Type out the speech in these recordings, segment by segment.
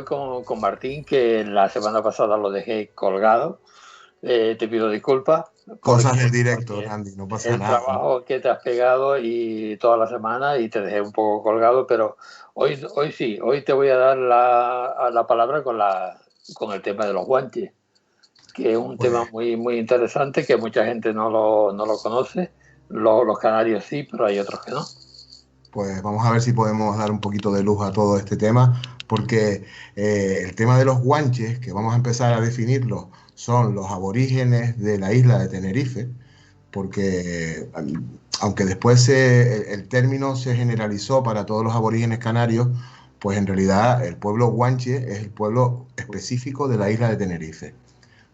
con Martín, que la semana pasada lo dejé colgado. Te pido disculpas. Cosas del directo, Porque Randy, no pasa el nada. trabajo que te has pegado y toda la semana y te dejé un poco colgado, pero hoy sí, hoy te voy a dar la palabra con el tema de los guanches, que es un tema Pues, muy, muy interesante, que mucha gente no lo conoce. Los canarios sí, pero hay otros que no. pues vamos a ver si podemos dar un poquito de luz a todo este tema, porque el tema de los guanches, que vamos a empezar a definirlo, son los aborígenes de la isla de Tenerife, porque aunque después el término se generalizó para todos los aborígenes canarios, pues en realidad el pueblo guanche es el pueblo específico de la isla de Tenerife.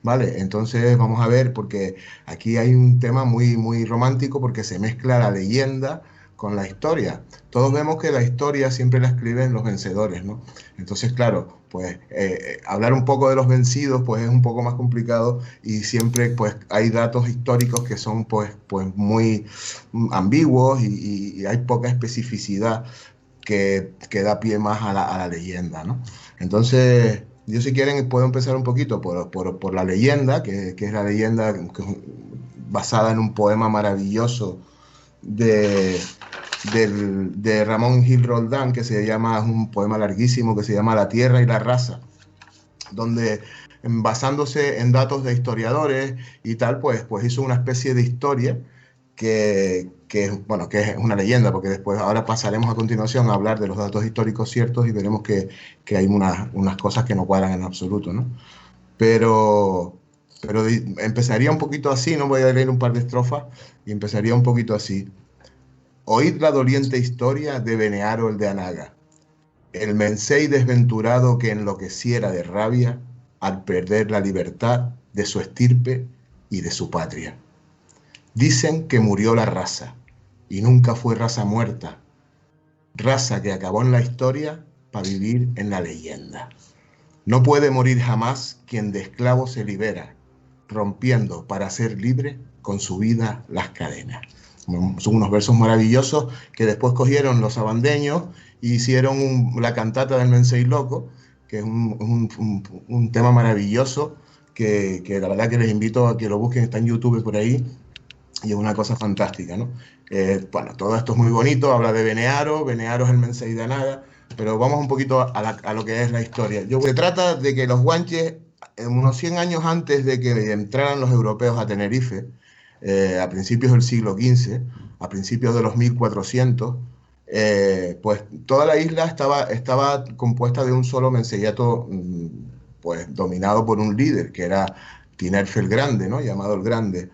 Vale, entonces vamos a ver, porque aquí hay un tema muy, muy romántico, porque se mezcla la leyenda con la historia. Todos vemos que la historia siempre la escriben los vencedores, ¿no? Entonces, claro, pues hablar un poco de los vencidos, pues es un poco más complicado y siempre, pues, hay datos históricos que son, pues muy ambiguos y hay poca especificidad que da pie más a la leyenda, ¿no? Entonces, yo si quieren puedo empezar un poquito por la leyenda, que es la leyenda basada en un poema maravilloso de, de Ramón Gil Roldán, que se llama, es un poema larguísimo que se llama La tierra y la raza, donde basándose en datos de historiadores y tal, pues hizo una especie de historia bueno, que es una leyenda, porque después ahora pasaremos a continuación a hablar de los datos históricos ciertos y veremos que hay unas cosas que no cuadran en absoluto, ¿no? Pero, pero empezaría un poquito así, no voy a leer un par de estrofas, y empezaría un poquito así. Oíd la doliente historia de Benearo el de Anaga, el mensei desventurado que enloqueciera de rabia al perder la libertad de su estirpe y de su patria. Dicen que murió la raza, y nunca fue raza muerta, raza que acabó en la historia para vivir en la leyenda. No puede morir jamás quien de esclavo se libera, rompiendo para ser libre con su vida las cadenas. Son unos versos maravillosos que después cogieron los sabandeños e hicieron la cantata del Mensei Loco, que es un tema maravilloso que la verdad que les invito a que lo busquen, está en YouTube por ahí, y es una cosa fantástica, ¿no? Bueno, todo esto es muy bonito, habla de Benearo es el Mensei de Anaga, pero vamos un poquito a lo que es la historia. Se trata de que los guanches, unos 100 años antes de que entraran los europeos a Tenerife, a principios del siglo XV, a principios de los 1400, pues toda la isla estaba compuesta de un solo menseyato, pues dominado por un líder, que era Tinerfe el Grande, ¿no? Llamado el Grande.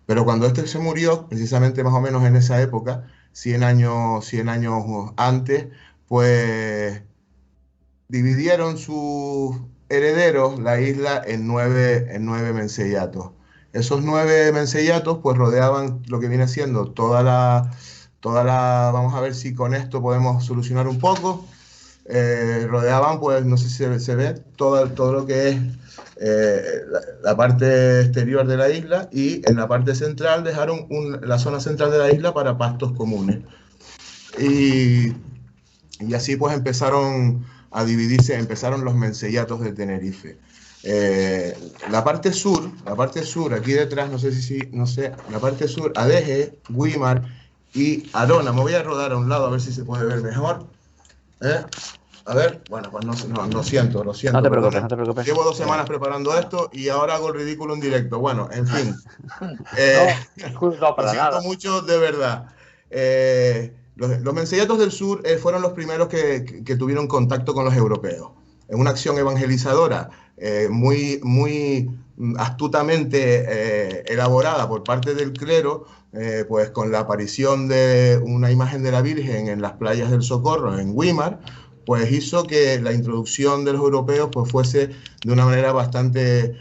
Pero cuando este se murió, precisamente más o menos en esa época, 100 años antes, pues dividieron sus herederos la isla en nueve menseyatos. Esos nueve menseyatos pues rodeaban lo que viene siendo vamos a ver si con esto podemos solucionar un poco, rodeaban, pues no sé si se ve, todo lo que es la parte exterior de la isla, y en la parte central dejaron la zona central de la isla para pastos comunes. Y así pues empezaron a dividirse, empezaron los menseyatos de Tenerife. La parte sur, aquí detrás, la parte sur, Adeje, Güímar y Arona. Me voy a rodar a un lado a ver si se puede ver mejor. A ver, bueno, pues lo siento. No te preocupes, no te preocupes. Llevo 2 semanas preparando esto y ahora hago el ridículo en directo. Bueno, en fin. No, para lo siento nada. mucho, de verdad. Los menseyatos del sur fueron los primeros que tuvieron contacto con los europeos. En una acción evangelizadora muy, muy astutamente elaborada por parte del clero, pues con la aparición de una imagen de la Virgen en las playas del Socorro, en Güímar, pues hizo que la introducción de los europeos pues fuese de una manera bastante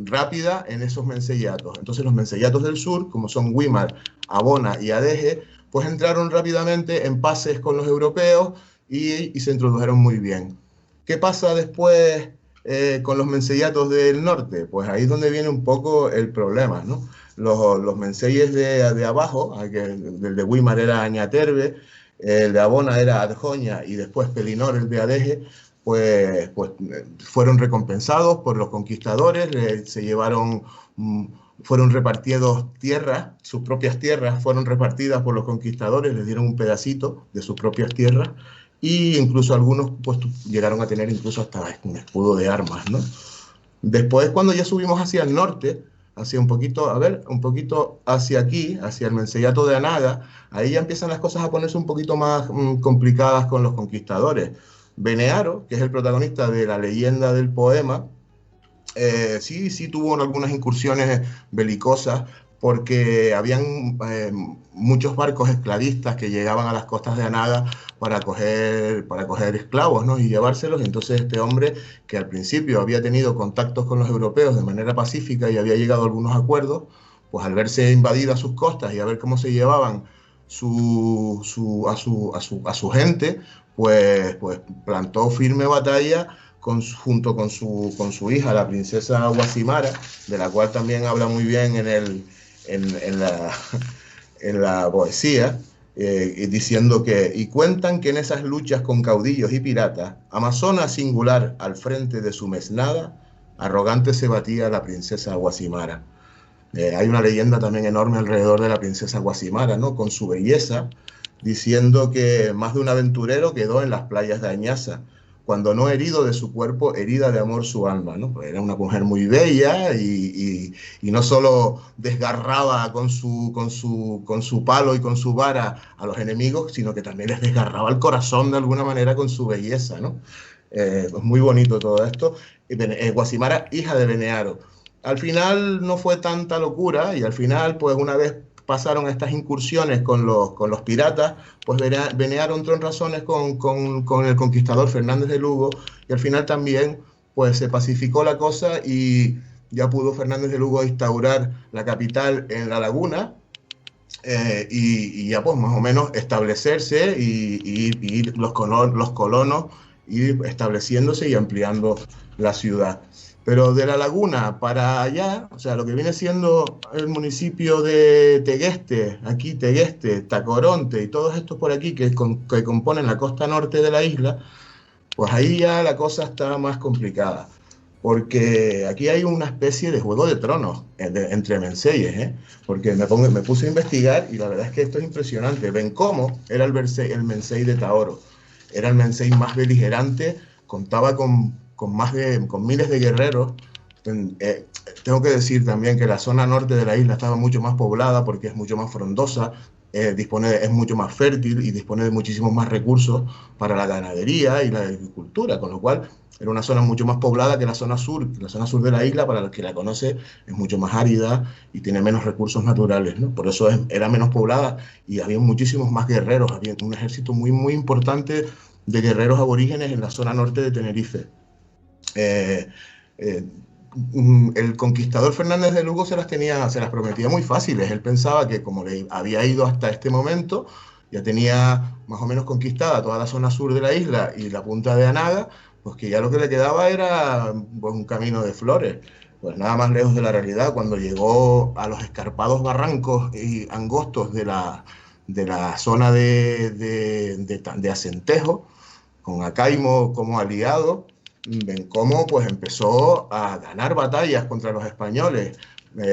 rápida en esos menseyatos. Entonces los menseyatos del sur, como son Güímar, Abona y Adeje, pues entraron rápidamente en paces con los europeos y se introdujeron muy bien. ¿Qué pasa después con los menseyatos del norte? Pues ahí es donde viene un poco el problema, ¿no? Los menseyes de abajo, el de Güímar era Añaterbe, el de Abona era Adjoña y después Pelinor, el de Adeje, fueron recompensados por los conquistadores, se llevaron, fueron repartidos tierras, sus propias tierras fueron repartidas por los conquistadores, les dieron un pedacito de sus propias tierras, y incluso algunos pues llegaron a tener incluso hasta un escudo de armas, ¿no? Después, cuando ya subimos hacia el norte, hacia un poquito, un poquito hacia aquí, hacia el Menceyato de Anaga, ahí ya empiezan las cosas a ponerse un poquito más complicadas con los conquistadores. Benearo, que es el protagonista de la leyenda del poema, sí tuvo algunas incursiones belicosas, porque habían muchos barcos esclavistas que llegaban a las costas de Anaga para coger esclavos, ¿no? Y llevárselos. Entonces este hombre, que al principio había tenido contactos con los europeos de manera pacífica y había llegado a algunos acuerdos, pues al verse invadidas sus costas y a ver cómo se llevaban a su gente, pues plantó firme batalla junto con su hija, la princesa Guasimara, de la cual también habla muy bien en la poesía, diciendo y cuentan que en esas luchas con caudillos y piratas, amazona singular al frente de su mesnada, arrogante se batía la princesa Guasimara. Hay una leyenda también enorme alrededor de la princesa Guasimara, ¿no? Con su belleza, diciendo que más de un aventurero quedó en las playas de Añaza, cuando no herido de su cuerpo, herida de amor su alma, ¿no? Pues era una mujer muy bella y no solo desgarraba con su palo y con su vara a los enemigos, sino que también les desgarraba el corazón de alguna manera con su belleza, ¿no? Pues muy bonito todo esto. Guasimara, hija de Benearo. Al final no fue tanta locura, y al final, pues una vez pasaron estas incursiones con los piratas, pues Benearo entró en razones con el conquistador Fernández de Lugo, y al final también pues se pacificó la cosa y ya pudo Fernández de Lugo instaurar la capital en La Laguna, y ya pues más o menos establecerse y los colonos ir estableciéndose y ampliando la ciudad. Pero de La Laguna para allá, o sea, lo que viene siendo el municipio de Tegueste, aquí Tegueste, Tacoronte y todos estos por aquí que componen la costa norte de la isla, pues ahí ya la cosa está más complicada. Porque aquí hay una especie de juego de tronos entre menceyes, ¿eh? Porque me puse a investigar y la verdad es que esto es impresionante. Bencomo era el mencey de Taoro, era el mencey más beligerante, contaba con miles de guerreros. Tengo que decir también que la zona norte de la isla estaba mucho más poblada porque es mucho más frondosa, es mucho más fértil y dispone de muchísimos más recursos para la ganadería y la agricultura, con lo cual era una zona mucho más poblada que la zona sur. La zona sur de la isla, para el que la conoce, es mucho más árida y tiene menos recursos naturales, ¿no? Por eso era menos poblada y había muchísimos más guerreros, había un ejército muy, muy importante de guerreros aborígenes en la zona norte de Tenerife. El conquistador Fernández de Lugo se las prometía muy fáciles. Él pensaba que como le había ido hasta este momento, ya tenía más o menos conquistada toda la zona sur de la isla y la punta de Anaga, pues que ya lo que le quedaba era pues, un camino de flores. Pues nada más lejos de la realidad. Cuando llegó a los escarpados barrancos y angostos de la zona de Acentejo, con Acaimo como aliado, Bencomo pues empezó a ganar batallas contra los españoles.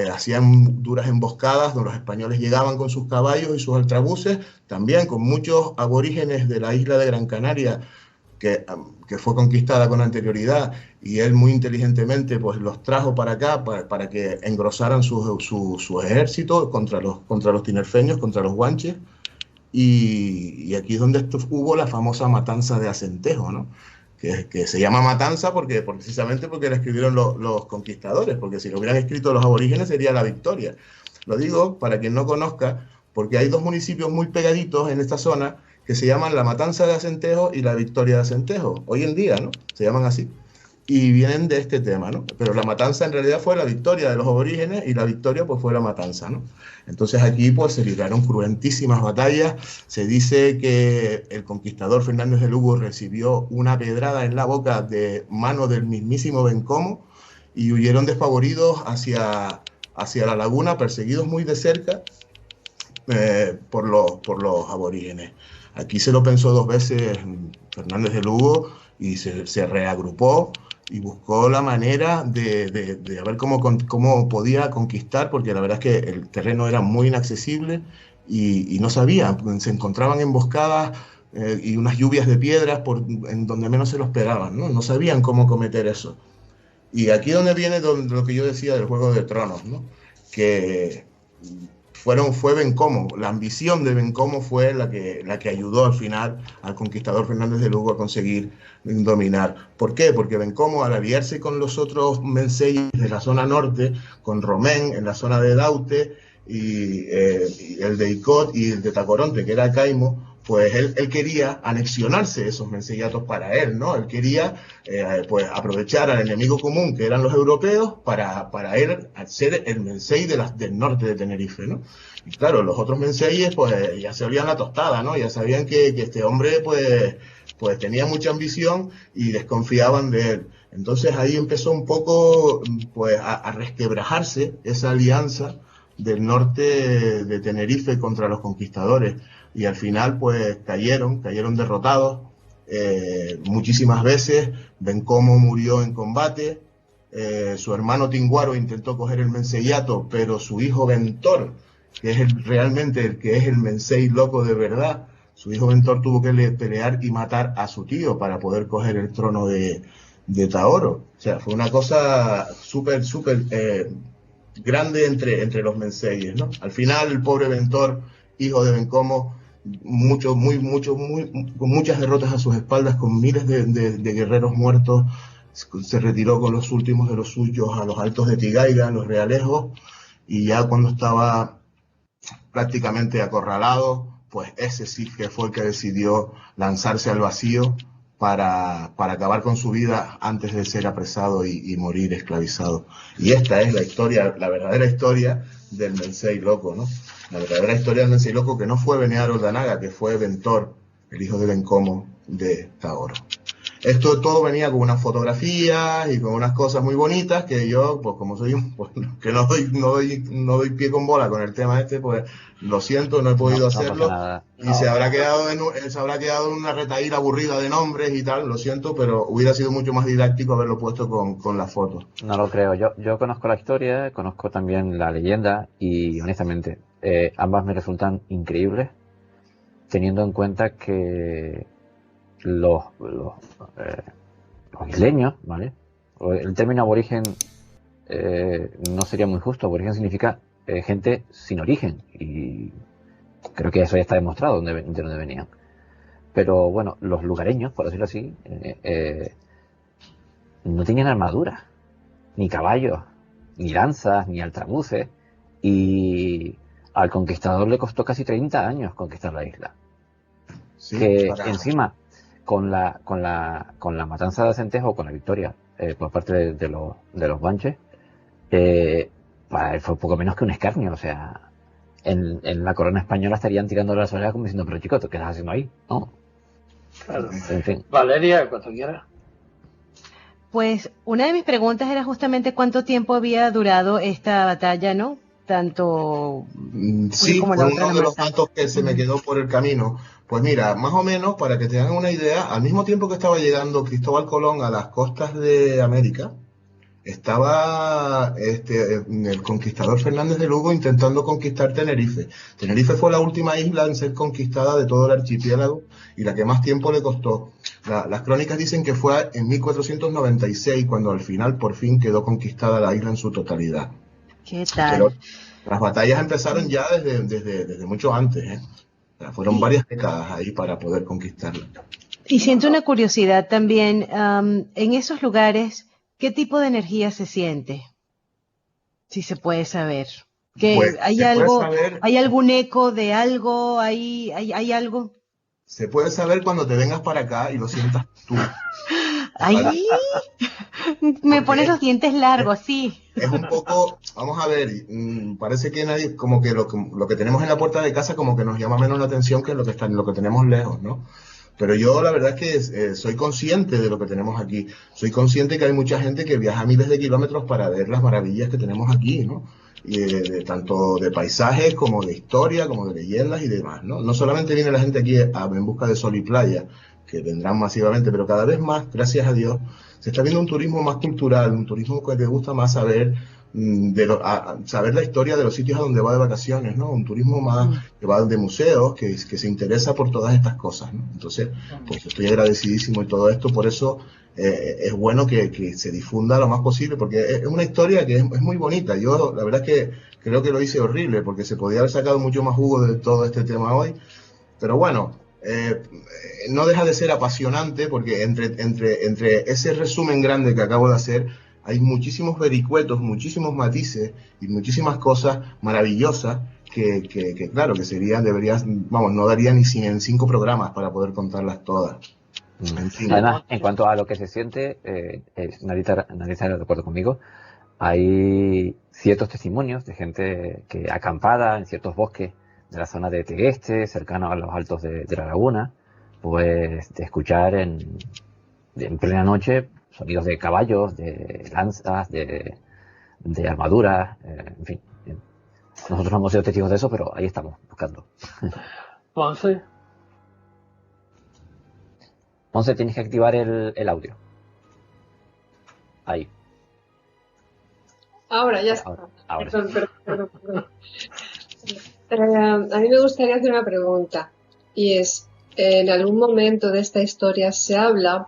Hacían duras emboscadas donde los españoles llegaban con sus caballos y sus altrabuces, también con muchos aborígenes de la isla de Gran Canaria que fue conquistada con anterioridad, y él muy inteligentemente pues los trajo para acá para que engrosaran su ejército contra los tinerfeños, contra los guanches, y aquí es donde hubo la famosa matanza de Acentejo, ¿no? Que se llama matanza precisamente porque la escribieron los conquistadores, porque si lo hubieran escrito los aborígenes sería la victoria. Lo digo para quien no conozca, porque hay dos municipios muy pegaditos en esta zona que se llaman la Matanza de Acentejo y la Victoria de Acentejo. Hoy en día, ¿no? Se llaman así. Y vienen de este tema, ¿no? Pero la matanza en realidad fue la victoria de los aborígenes y la victoria pues fue la matanza, ¿no? Entonces aquí pues se libraron cruentísimas batallas. Se dice que el conquistador Fernández de Lugo recibió una pedrada en la boca de mano del mismísimo Bencomo y huyeron despavoridos hacia La Laguna, perseguidos muy de cerca por los aborígenes. Aquí se lo pensó dos veces Fernández de Lugo y se reagrupó y buscó la manera de ver cómo podía conquistar, porque la verdad es que el terreno era muy inaccesible y no sabían, se encontraban emboscadas y unas lluvias de piedras en donde menos se lo esperaban, ¿no? No sabían cómo cometer eso. Y aquí donde viene lo que yo decía del Juego de Tronos, ¿no? Que fue Bencomo, la ambición de Bencomo fue la que ayudó al final al conquistador Fernández de Lugo a conseguir dominar. ¿Por qué? Porque Bencomo, al aliarse con los otros menceyes de la zona norte, con Romén en la zona de Daute, y el de Icod y el de Tacoronte, que era Caimo, pues él quería anexionarse esos menceyatos para él, ¿no? Él quería pues aprovechar al enemigo común, que eran los europeos, para él ser el mencey del norte de Tenerife, ¿no? Y claro, los otros menceyes pues ya se olían la tostada, ¿no? Ya sabían que este hombre pues tenía mucha ambición y desconfiaban de él. Entonces ahí empezó un poco pues a resquebrajarse esa alianza del norte de Tenerife contra los conquistadores, y al final pues cayeron derrotados muchísimas veces. Bencomo murió en combate, su hermano Tinguaro intentó coger el menceyato, pero su hijo Ventor, que es realmente el que es el mencey loco de verdad, su hijo Ventor tuvo que pelear y matar a su tío para poder coger el trono de Taoro. O sea, fue una cosa súper grande entre los menceyes, ¿no? Al final el pobre Ventor, hijo de Bencomo, con muchas derrotas a sus espaldas, con miles de guerreros muertos, se retiró con los últimos de los suyos a los altos de Tigaiga, en los Realejos, y ya cuando estaba prácticamente acorralado, pues ese sí que fue el que decidió lanzarse al vacío para acabar con su vida antes de ser apresado y morir esclavizado. Y esta es la historia, la verdadera historia del Mencey Loco, ¿no? La verdadera historia del Mencey Loco, que no fue Benearo Danaga, que fue Ventor, el hijo de Bencomo de Taoro. Esto todo venía con unas fotografías y con unas cosas muy bonitas que yo, pues como soy que no doy pie con bola con el tema este, pues lo siento, no he podido hacerlo. Y se habrá quedado en una retaíla aburrida de nombres y tal, lo siento, pero hubiera sido mucho más didáctico haberlo puesto con las fotos. No lo creo. Yo conozco la historia, conozco también la leyenda y honestamente ambas me resultan increíbles, teniendo en cuenta que los isleños, ¿vale? El término aborigen no sería muy justo. Aborigen significa gente sin origen, y creo que eso ya está demostrado de dónde venían. Pero bueno, los lugareños, por decirlo así, no tenían armadura, ni caballos, ni lanzas, ni altrabuces, y al conquistador le costó casi 30 años conquistar la isla. Sí, que encima con la matanza de Acentejo, con la victoria por parte de los Guanches, para él fue poco menos que un escarnio. O sea, en la corona española estarían tirando las orejas como diciendo, pero chico, ¿qué estás haciendo ahí? ¿No? Claro. En fin. Valeria, cuando quieras. Pues una de mis preguntas era justamente cuánto tiempo había durado esta batalla, ¿no? Tanto sí, como fue uno de los datos que se me quedó por el camino. Pues mira, más o menos, para que te hagan una idea, al mismo tiempo que estaba llegando Cristóbal Colón a las costas de América, estaba el conquistador Fernández de Lugo intentando conquistar Tenerife. Tenerife fue la última isla en ser conquistada de todo el archipiélago y la que más tiempo le costó. Las crónicas dicen que fue en 1496 cuando al final por fin quedó conquistada la isla en su totalidad. ¿Qué tal? Pero las batallas empezaron ya desde mucho antes, ¿eh? O sea, fueron varias décadas ahí para poder conquistarla. Y siento una curiosidad también, en esos lugares, ¿qué tipo de energía se siente? Si se puede saber. ¿Que pues, hay algo, hay algún eco de algo, hay algo? Se puede saber cuando te vengas para acá y lo sientas tú. ¡Ay! Me pones los dientes largos, sí. Es un poco, vamos a ver, parece que nadie, como que lo que tenemos en la puerta de casa como que nos llama menos la atención que lo que tenemos lejos, ¿no? Pero yo la verdad es que soy consciente de lo que tenemos aquí. Soy consciente que hay mucha gente que viaja miles de kilómetros para ver las maravillas que tenemos aquí, ¿no? Y tanto de paisajes como de historia, como de leyendas y demás, ¿no? No solamente viene la gente aquí en busca de sol y playa, que vendrán masivamente, pero cada vez más, gracias a Dios, se está viendo un turismo más cultural, un turismo que te gusta más saber saber la historia de los sitios a donde va de vacaciones, ¿no? Un turismo más que va de museos, que se interesa por todas estas cosas, ¿no? Entonces, pues estoy agradecidísimo y todo esto, por eso es bueno que se difunda lo más posible, porque es una historia que es muy bonita. Yo, la verdad es que creo que lo hice horrible, porque se podía haber sacado mucho más jugo de todo este tema hoy, pero bueno, no deja de ser apasionante, porque entre ese resumen grande que acabo de hacer, hay muchísimos vericuetos, muchísimos matices y muchísimas cosas maravillosas que claro, que vamos, no daría ni 5 programas para poder contarlas todas. En fin. Además, en cuanto a lo que se siente, Narita está de acuerdo conmigo, hay ciertos testimonios de gente que acampada en ciertos bosques de la zona de Tegueste, cercano a los altos de la laguna, pues de escuchar en plena noche sonidos de caballos, de lanzas, de armaduras, en fin. Nosotros no hemos sido testigos de eso, pero ahí estamos, buscando. Ponce, tienes que activar el audio. Ahí. Ahora, ya está. Ahora Perdón. A mí me gustaría hacer una pregunta, y es, en algún momento de esta historia se habla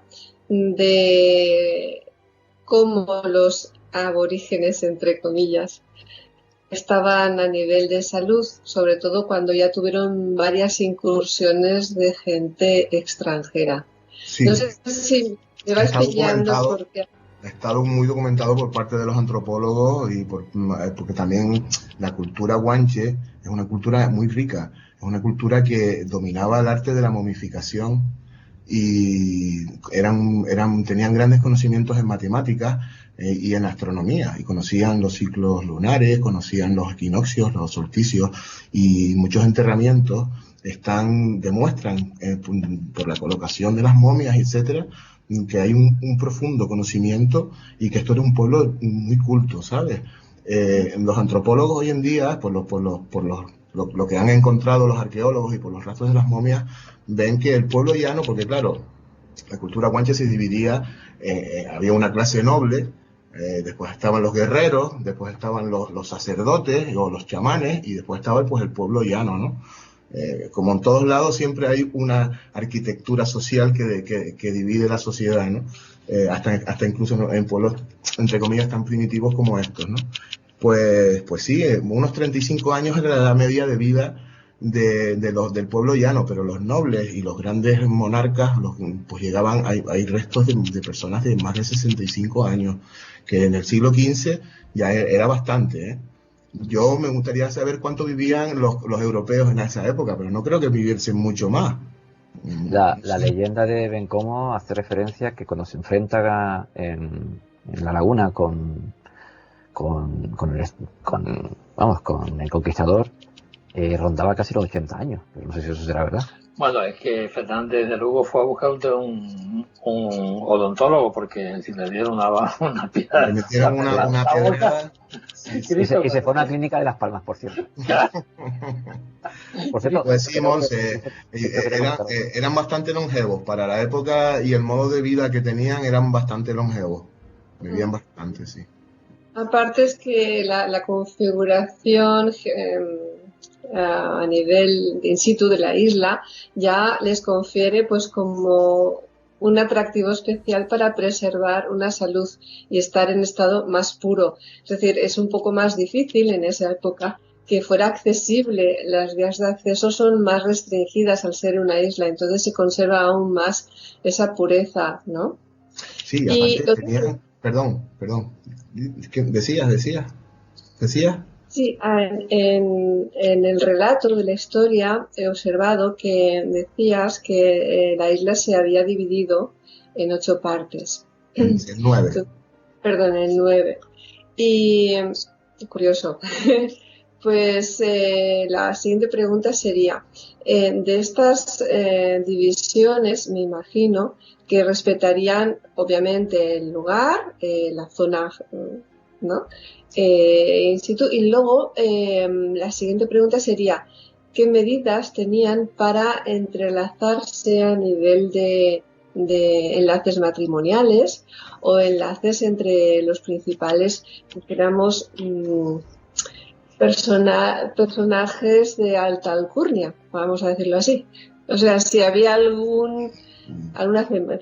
de cómo los aborígenes, entre comillas, estaban a nivel de salud, sobre todo cuando ya tuvieron varias incursiones de gente extranjera. Sí. No sé si me vais pillando porque... Ha estado muy documentado por parte de los antropólogos y porque también la cultura guanche es una cultura muy rica, es una cultura que dominaba el arte de la momificación y tenían grandes conocimientos en matemáticas y en astronomía, y conocían los ciclos lunares, conocían los equinoccios, los solsticios, y muchos enterramientos demuestran por la colocación de las momias, etcétera, que hay un profundo conocimiento y que esto era un pueblo muy culto, ¿sabes? Los antropólogos hoy en día, por lo que han encontrado los arqueólogos y por los rastros de las momias, ven que el pueblo llano, porque claro, la cultura guanche se dividía, había una clase noble, después estaban los guerreros, después estaban los sacerdotes o los chamanes, y después estaba pues el pueblo llano, ¿no? Como en todos lados siempre hay una arquitectura social que divide la sociedad, ¿no? Hasta incluso en pueblos, entre comillas, tan primitivos como estos, ¿no? Pues sí, unos 35 años era la media de vida del pueblo llano, pero los nobles y los grandes monarcas pues llegaban, hay restos de personas de más de 65 años, que en el siglo XV ya era bastante, ¿eh? Yo me gustaría saber cuánto vivían los europeos en esa época, pero no creo que viviesen mucho más. La leyenda de Bencomo hace referencia a que cuando se enfrenta en la laguna con el conquistador, rondaba casi los 80 años, pero no sé si eso será verdad. Bueno, es que Fernández de Lugo fue a buscar un odontólogo, porque si le dieron una piedra... Le metieron una piedra... Sí. Y se fue a una clínica de Las Palmas, por cierto. Por cierto, pues decimos, eran bastante longevos. Para la época y el modo de vida que tenían, eran bastante longevos. Vivían bastante, sí. Aparte es que la configuración... a nivel in situ de la isla ya les confiere pues como un atractivo especial para preservar una salud y estar en estado más puro. Es decir, es un poco más difícil en esa época que fuera accesible. Las vías de acceso son más restringidas al ser una isla, entonces se conserva aún más esa pureza, ¿no? Sí, aparte tenían... Perdón. ¿Qué decías? Sí, en el relato de la historia he observado que decías que la isla se había dividido en 8 partes. En 9. Perdón, en 9. Y curioso. Pues la siguiente pregunta sería, de estas divisiones me imagino que respetarían obviamente el lugar, la zona, ¿no? In situ. Y luego la siguiente pregunta sería, qué medidas tenían para entrelazarse a nivel de enlaces matrimoniales o enlaces entre los principales, dijéramos, personajes de alta alcurnia, vamos a decirlo así. O sea, si había alguna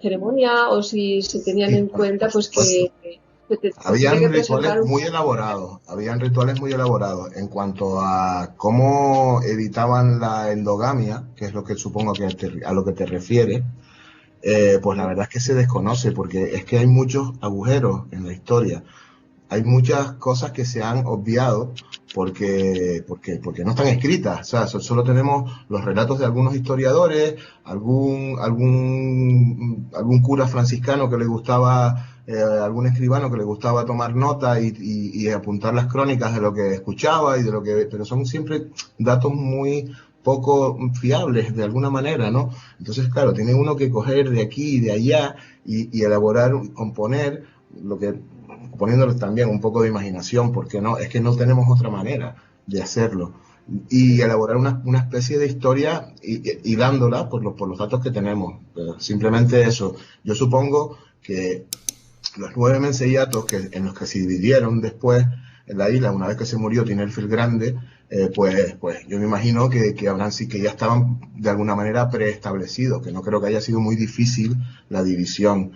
ceremonia o si se tenían en cuenta pues que habían rituales muy elaborados, en cuanto a cómo evitaban la endogamia, que es lo que supongo que a lo que te refieres. Pues la verdad es que se desconoce, porque es que hay muchos agujeros en la historia. Hay muchas cosas que se han obviado porque no están escritas. O sea, solo tenemos los relatos de algunos historiadores, algún cura franciscano que le gustaba, algún escribano que le gustaba tomar nota y apuntar las crónicas de lo que escuchaba y de lo que, pero son siempre datos muy poco fiables de alguna manera, ¿no? Entonces, claro, tiene uno que coger de aquí y de allá y elaborar, componer, poniéndole también un poco de imaginación, porque no, es que no tenemos otra manera de hacerlo, y elaborar una especie de historia y dándola por los datos que tenemos. Simplemente eso. Yo supongo que los 9 menceyatos en los que se dividieron después en la isla, una vez que se murió Tinelfi el Grande, pues yo me imagino que ya estaban de alguna manera preestablecidos, que no creo que haya sido muy difícil la división.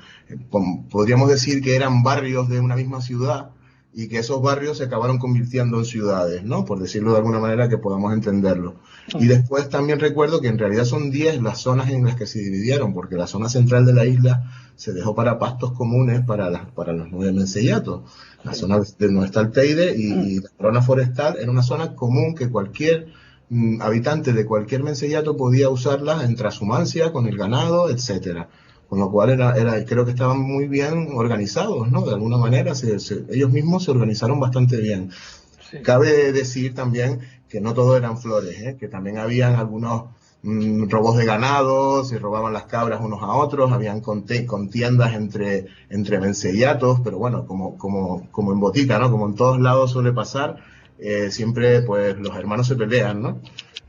Podríamos decir que eran barrios de una misma ciudad y que esos barrios se acabaron convirtiendo en ciudades, ¿no? Por decirlo de alguna manera que podamos entenderlo. Y después también recuerdo que en realidad son 10 las zonas en las que se dividieron, porque la zona central de la isla se dejó para pastos comunes para los 9 menceyatos. La zona de donde está el Teide y la zona forestal era una zona común que cualquier habitante de cualquier menceyato podía usarla en trashumancia con el ganado, etcétera. Con lo cual creo que estaban muy bien organizados, ¿no? De alguna manera ellos mismos se organizaron bastante bien. Sí. Cabe decir también que no todo eran flores, que también habían algunos robos de ganado, se robaban las cabras unos a otros, habían contiendas entre menceyatos, pero bueno, como en botica, ¿no? Como en todos lados suele pasar, siempre pues los hermanos se pelean, ¿no?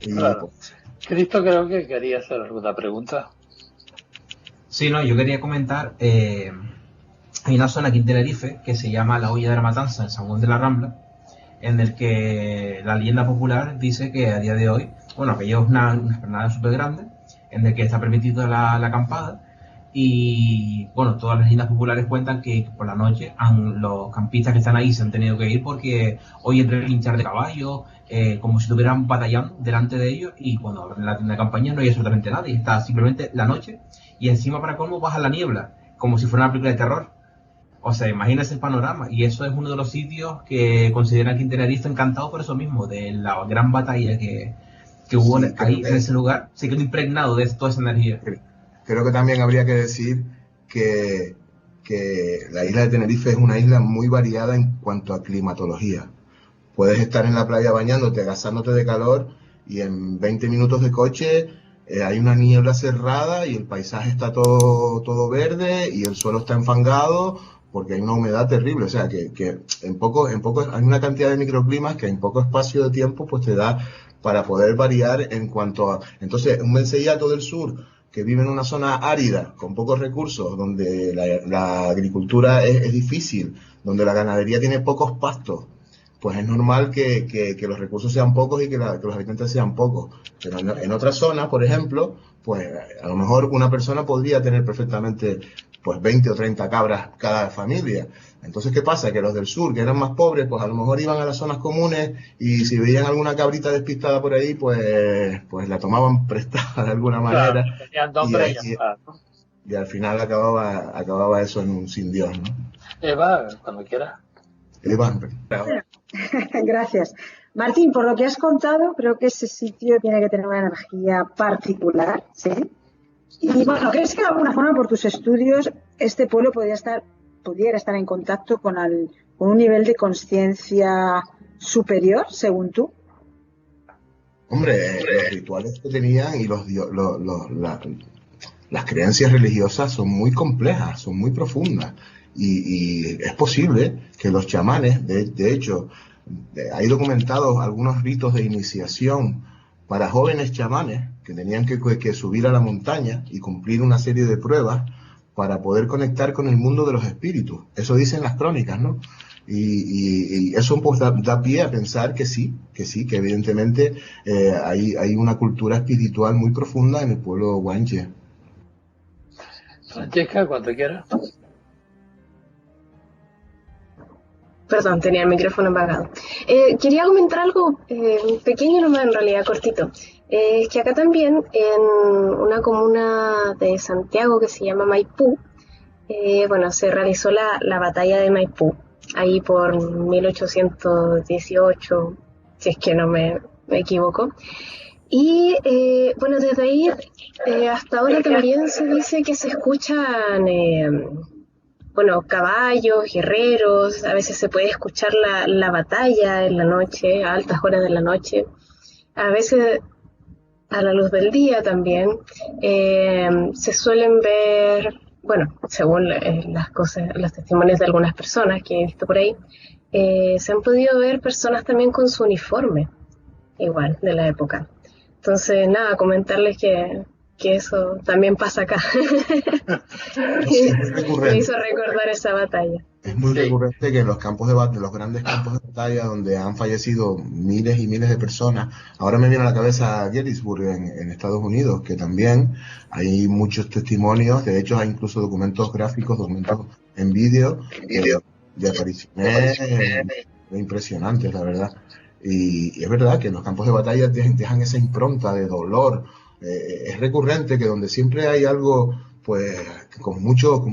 Y, claro. Pues, Cristo creo que quería hacer alguna pregunta. Sí, no, yo quería comentar, hay una zona aquí en Tenerife que se llama la Hoya de la Matanza, en San Juan de la Rambla, en el que la leyenda popular dice que a día de hoy, bueno, que lleva una esplanada súper grande, en el que está permitida la acampada, y bueno, todas las leyendas populares cuentan que por la noche los campistas que están ahí se han tenido que ir porque hoy entre hinchar de caballo, como si estuvieran batallando delante de ellos, y cuando abren la tienda de campaña no hay absolutamente nada, y está simplemente la noche, y encima para colmo baja la niebla, como si fuera una película de terror. O sea, imagínese el panorama, y eso es uno de los sitios que consideran que en Tenerife encantado por eso mismo, de la gran batalla que hubo ahí en ese lugar, se quedó impregnado de toda esa energía. Creo que también habría que decir que la isla de Tenerife es una isla muy variada en cuanto a climatología. Puedes estar en la playa bañándote, agazándote de calor, y en 20 minutos de coche hay una niebla cerrada y el paisaje está todo verde y el suelo está enfangado porque hay una humedad terrible. O sea, que en poco hay una cantidad de microclimas que en poco espacio de tiempo pues te da para poder variar en cuanto a... Entonces, un menceyato del sur que vive en una zona árida, con pocos recursos, donde la agricultura es difícil, donde la ganadería tiene pocos pastos, pues es normal que los recursos sean pocos y que los habitantes sean pocos. Pero en otras zonas, por ejemplo, pues a lo mejor una persona podría tener perfectamente pues 20 o 30 cabras cada familia. Entonces, ¿qué pasa? Que los del sur, que eran más pobres, pues a lo mejor iban a las zonas comunes y si veían alguna cabrita despistada por ahí, pues la tomaban prestada de alguna manera. Claro, y al final acababa eso en un sin Dios, ¿no? Eva, cuando quiera. Eva, gracias. Martín, por lo que has contado, creo que ese sitio tiene que tener una energía particular, ¿sí? Y bueno, ¿crees que de alguna forma por tus estudios este pueblo pudiera estar en contacto con un nivel de conciencia superior, según tú? Hombre, los rituales que tenían y las creencias religiosas son muy complejas, son muy profundas. Y es posible que los chamanes, de hecho, hay documentados algunos ritos de iniciación para jóvenes chamanes que tenían que subir a la montaña y cumplir una serie de pruebas para poder conectar con el mundo de los espíritus. Eso dicen las crónicas, ¿no? Y eso pues da pie a pensar que sí, que evidentemente hay una cultura espiritual muy profunda en el pueblo guanche. Francesca, cuando quieras. Perdón, tenía el micrófono apagado. Quería comentar algo pequeño nomás, en realidad, cortito. Que acá también, en una comuna de Santiago que se llama Maipú, se realizó la batalla de Maipú, ahí por 1818, si es que no me equivoco. Y desde ahí hasta ahora también se dice que se escuchan caballos, guerreros, a veces se puede escuchar la batalla en la noche, a altas horas de la noche, a veces a la luz del día también. Se suelen ver, según las cosas, los testimonios de algunas personas que he visto por ahí, se han podido ver personas también con su uniforme, igual, de la época. Entonces, nada, comentarles que eso también pasa acá. Me hizo recordar esa batalla. Es muy recurrente que en los campos de los grandes campos de batalla donde han fallecido miles y miles de personas, ahora me viene a la cabeza Gettysburg en Estados Unidos, que también hay muchos testimonios, de hecho hay incluso documentos gráficos, documentos en vídeo de apariciones impresionantes, la verdad. Y es verdad que en los campos de batalla dejan esa impronta de dolor. Es recurrente que donde siempre hay algo pues con mucho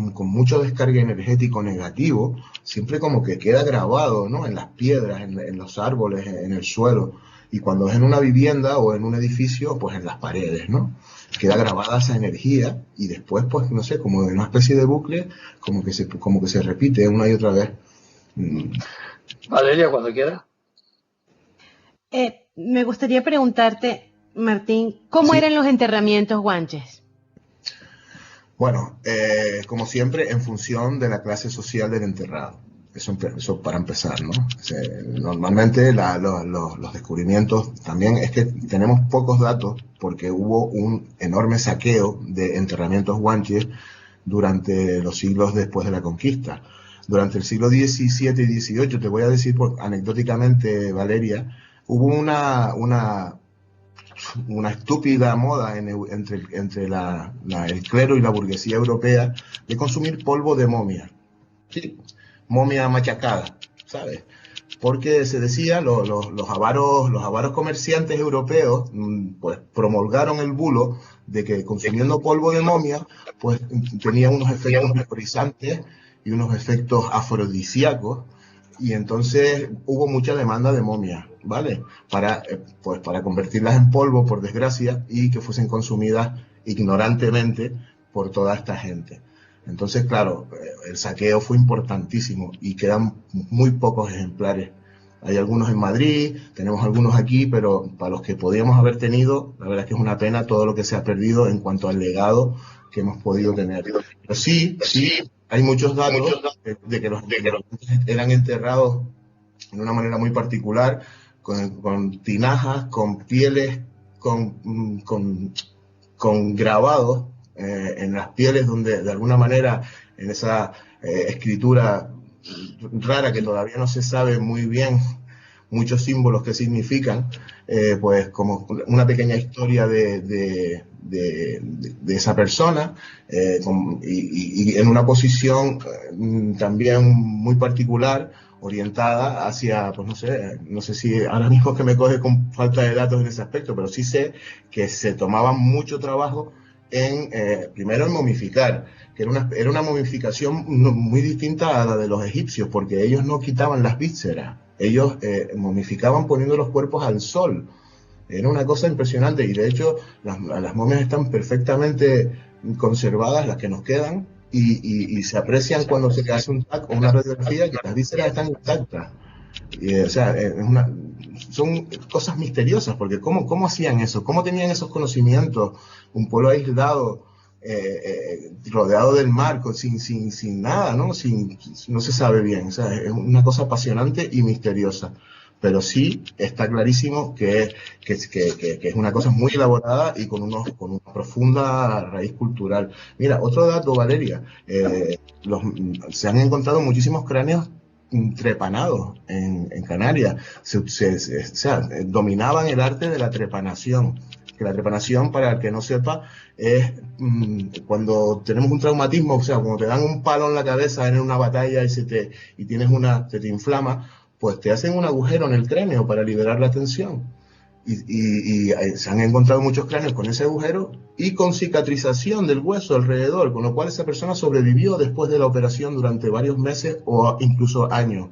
descargue energético negativo, siempre como que queda grabado, ¿no? En las piedras, en los árboles, en el suelo, y cuando es en una vivienda o en un edificio, pues en las paredes, ¿no? Queda grabada esa energía y después, pues no sé, como en una especie de bucle, como que se repite una y otra vez. Valeria, cuando quieras. Me gustaría preguntarte, Martín, ¿cómo eran los enterramientos guanches? Bueno, como siempre, en función de la clase social del enterrado. Eso para empezar, ¿no? Normalmente los descubrimientos también es que tenemos pocos datos porque hubo un enorme saqueo de enterramientos guanches durante los siglos después de la conquista. Durante el siglo XVII y XVIII, te voy a decir anecdóticamente, Valeria, hubo una estúpida moda entre el clero y la burguesía europea de consumir polvo de momia. Sí, momia machacada, ¿sabes? Porque se decía, los avaros comerciantes europeos pues promulgaron el bulo de que consumiendo polvo de momia pues tenía unos efectos memorizantes y unos efectos afrodisíacos, y entonces hubo mucha demanda de momia, ¿vale? Para convertirlas en polvo, por desgracia, y que fuesen consumidas ignorantemente por toda esta gente. Entonces, claro, el saqueo fue importantísimo y quedan muy pocos ejemplares. Hay algunos en Madrid, tenemos algunos aquí, pero para los que podíamos haber tenido, la verdad es que es una pena todo lo que se ha perdido en cuanto al legado que hemos podido tener. Pero sí, hay muchos datos de que los eran enterrados de una manera muy particular, con tinajas, con pieles, con grabados en las pieles, donde de alguna manera en esa escritura rara que todavía no se sabe muy bien muchos símbolos que significan, pues como una pequeña historia de esa persona, y en una posición también muy particular, orientada hacia, pues no sé si ahora mismo que me coge con falta de datos en ese aspecto, pero sí sé que se tomaba mucho trabajo primero en momificar, que era una momificación muy distinta a la de los egipcios, porque ellos no quitaban las vísceras, ellos momificaban poniendo los cuerpos al sol. Era una cosa impresionante, y de hecho las momias están perfectamente conservadas, las que nos quedan, y se aprecian cuando se hace un TAC o una radiografía, que las vísceras están intactas. Son cosas misteriosas, porque ¿cómo hacían eso? ¿Cómo tenían esos conocimientos? Un pueblo aislado, rodeado del mar, sin nada, ¿no? No se sabe bien. O sea, es una cosa apasionante y misteriosa. pero sí está clarísimo que es una cosa muy elaborada y con una profunda raíz cultural. Mira, otro dato, Valeria, se han encontrado muchísimos cráneos trepanados en Canarias. Dominaban el arte de la trepanación. Que la trepanación, para el que no sepa, es cuando tenemos un traumatismo, o sea, cuando te dan un palo en la cabeza en una batalla y se te inflama, pues te hacen un agujero en el cráneo para liberar la tensión. Y se han encontrado muchos cráneos con ese agujero y con cicatrización del hueso alrededor, con lo cual esa persona sobrevivió después de la operación durante varios meses o incluso años.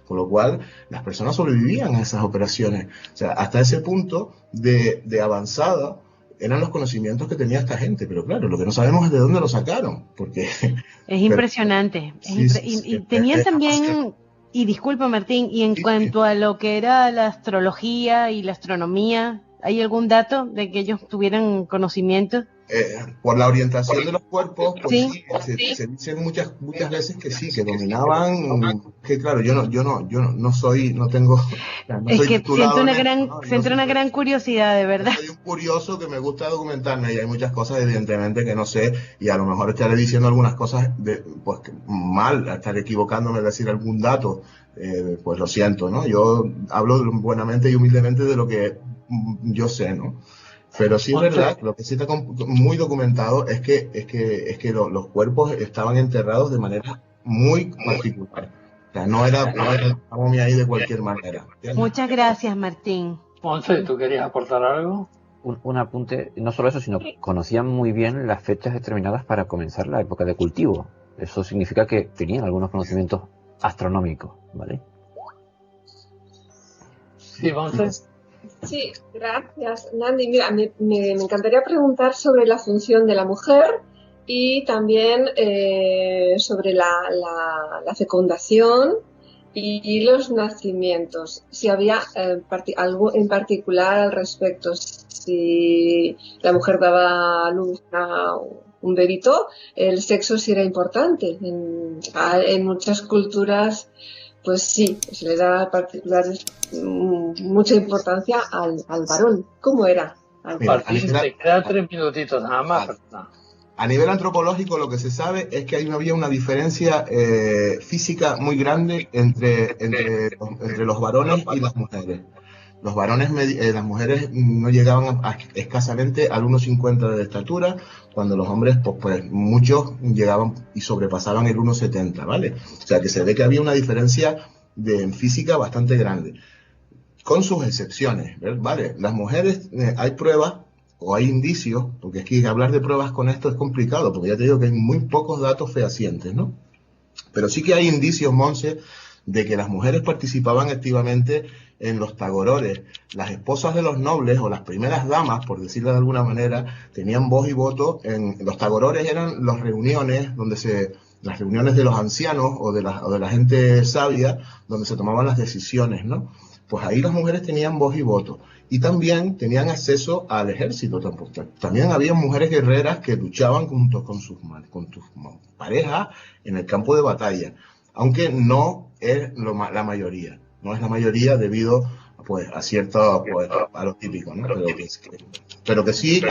Con lo cual, las personas sobrevivían a esas operaciones. O sea, hasta ese punto de avanzada eran los conocimientos que tenía esta gente. Pero claro, lo que no sabemos es de dónde lo sacaron. Porque, es impresionante. Y tenían también, y disculpa Martín, y en cuanto a lo que era la astrología y la astronomía, ¿hay algún dato de que ellos tuvieran conocimiento? Por la orientación de los cuerpos, pues sí, se dice muchas veces que sí, que dominaban, que claro, yo no soy, no tengo, no es soy que siento una gran curiosidad, de verdad. Soy un curioso que me gusta documentarme y hay muchas cosas evidentemente que no sé y a lo mejor estaré diciendo algunas cosas pues mal, estaré equivocándome de decir algún dato, pues lo siento, ¿no? Yo hablo buenamente y humildemente de lo que yo sé, ¿no? Pero sí es verdad, lo que sí está muy documentado es que los cuerpos estaban enterrados de manera muy particular. O sea, no era la momia ahí de cualquier manera. ¿Entiendes? Muchas gracias, Martín. Monse, ¿tú querías aportar algo? Un apunte, no solo eso, sino que conocían muy bien las fechas determinadas para comenzar la época de cultivo. Eso significa que tenían algunos conocimientos astronómicos, ¿vale? Sí, Monse. Sí, gracias, Nandi. Mira, me encantaría preguntar sobre la función de la mujer y también sobre la fecundación y los nacimientos. Si había algo en particular al respecto, si la mujer daba a luz a un bebito, el sexo sí era importante. En muchas culturas, pues sí, se le da mucha importancia al varón. ¿Cómo era? Martín, te quedan 3 minutitos nada más. A nivel antropológico lo que se sabe es que no había una diferencia física muy grande entre los varones y las mujeres. Los varones, las mujeres no llegaban escasamente al 1,50 de estatura, cuando los hombres, pues muchos llegaban y sobrepasaban el 1,70, ¿vale? O sea que se ve que había una diferencia en física bastante grande, con sus excepciones, ¿vale? Las mujeres, hay pruebas o hay indicios, porque es que hablar de pruebas con esto es complicado, porque ya te digo que hay muy pocos datos fehacientes, ¿no? Pero sí que hay indicios, Monse, de que las mujeres participaban activamente en los tagorores. Las esposas de los nobles, o las primeras damas, por decirlo de alguna manera, tenían voz y voto en los tagorores. Eran las reuniones las reuniones de los ancianos o de la gente sabia, donde se tomaban las decisiones, ¿no? Pues ahí las mujeres tenían voz y voto. Y también tenían acceso al ejército. También había mujeres guerreras que luchaban junto con sus parejas en el campo de batalla. Aunque no es la mayoría. No es la mayoría debido pues a cierto, pues, a lo típico, ¿no? Pero que sí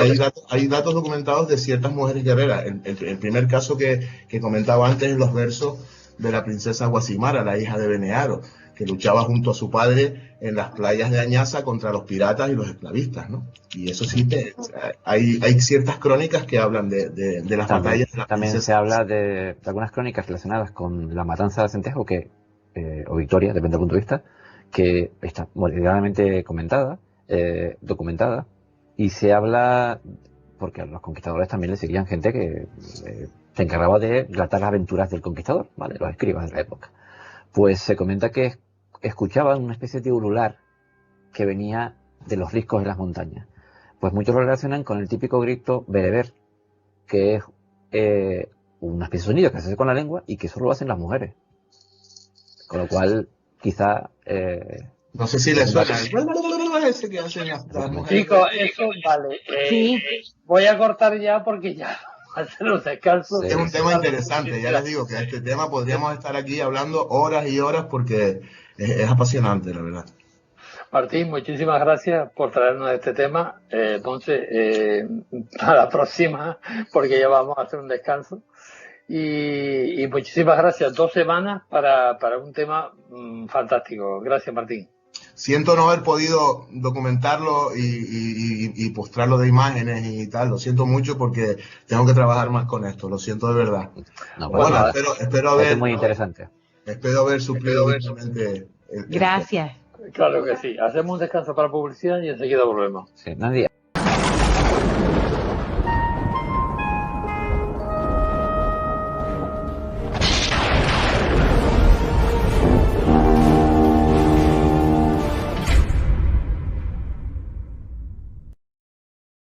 hay datos documentados de ciertas mujeres guerreras. El primer caso que comentaba antes en los versos de la princesa Guasimara, la hija de Benearo, que luchaba junto a su padre en las playas de Añaza contra los piratas y los esclavistas, ¿no? Y eso sí, hay ciertas crónicas que hablan de las batallas. También se habla de algunas crónicas relacionadas con la matanza de Acentejo, o Victoria, depende del punto de vista, que está moderadamente documentada, y se habla, porque a los conquistadores también le seguían gente que se encargaba de relatar las aventuras del conquistador, ¿vale? Los escribas de la época. Pues se comenta que escuchaban una especie de ulular que venía de los riscos de las montañas. Pues muchos lo relacionan con el típico grito bereber, que es una especie de sonido que se hace con la lengua y que solo lo hacen las mujeres. Con lo cual, quizá... no sé si les suena ese que hacen las mujeres. Chicos, eso vale. Sí. Voy a cortar ya porque ya hacer los descansos. Es un tema interesante, ya les digo que a este tema podríamos estar aquí hablando horas y horas porque es apasionante, la verdad. Martín, muchísimas gracias por traernos este tema. Entonces, a la próxima, porque ya vamos a hacer un descanso. Y muchísimas gracias. 2 semanas para un tema fantástico. Gracias, Martín. Siento no haber podido documentarlo y postrarlo de imágenes y tal. Lo siento mucho porque tengo que trabajar más con esto. Lo siento de verdad. No, bueno, espero ver. Es muy interesante. Espero haber suplido. Gracias. Claro que sí. Hacemos un descanso para publicidad y enseguida volvemos. Sí, nadie.